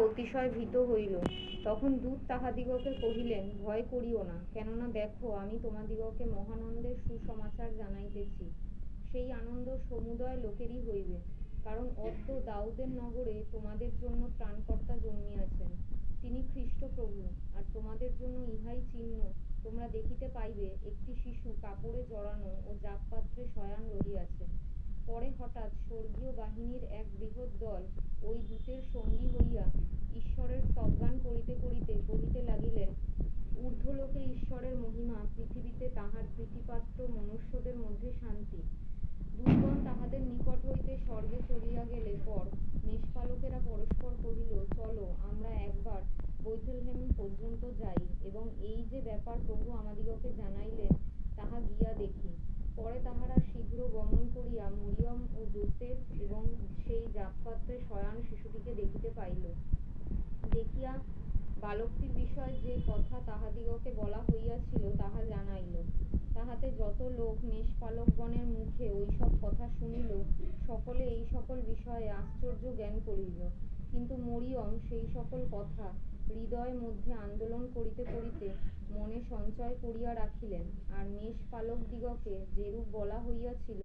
অতিশয় ভীত হইল। তখন দূত তাহাদিগকে কহিলেন, ভয় করিও না, কেননা দেখো, আমি তোমাদিগকে মহানন্দের সুসমাচার জানাইতেছি। সেই আনন্দ সমুদয় লোকেরই হইবে, কারণ অদ্য দাউদের নগরে তোমাদের জন্য ত্রাণকর্তা জন্মিয়াছেন। তিনি খ্রীষ্ট প্রভু। আর তোমাদের জন্য ইহাই চিহ্ন, তোমরা দেখিতে পাইবে একটি শিশু কাপড়ে জড়ানো ও জাগপাত্রে শয়ান রহিয়াছে। পরে হঠাৎ স্বর্গীয় বাহিনীর এক বৃহৎ দল ওই দূতের সঙ্গী হইয়া ঈশ্বরের স্তবগান করিতে করিতে কহিতে লাগিলেন, ঊর্ধ্বলোকে ঈশ্বরের মহিমা, পৃথিবীতে তাঁহার প্রীতিপাত্র মনুষ্যদের মধ্যে শান্তি। দূতগণ তাহাদের নিকট হইতে স্বর্গে চলিয়া গেলে পর মেষপালকেরা পরস্পর কহিল, চলো আমরা একবার বৈথলহেম পর্যন্ত যাই এবং এই যে ব্যাপার প্রভু আমাদিগকে জানাইলেন তাহা গিয়া দেখি। পরে তাহারা শীঘ্র গমন করিয়া মরিয়ম ও যোসেফ এবং সেই জাগপাত্রে শয়ান শিশুটিকে দেখিতে পাইল। দেখিয়া বালকটির বিষয়ে যে কথা তাহাদিগকে বলা হইয়াছিল তাহা জানাইল। তাহাতে যত লোক মেষপালকগণের মুখে ঐসব কথা শুনিল, সকলে এই সকল বিষয়ে আশ্চর্য জ্ঞান করিল। কিন্তু মরিয়ম সেই সকল কথা হৃদয়ের মধ্যে আন্দোলন করিতে করিতে মনে সঞ্চয় করিয়া রাখিলেন। আর মেষপালকদিগকে যেরূপ বলা হইয়াছিল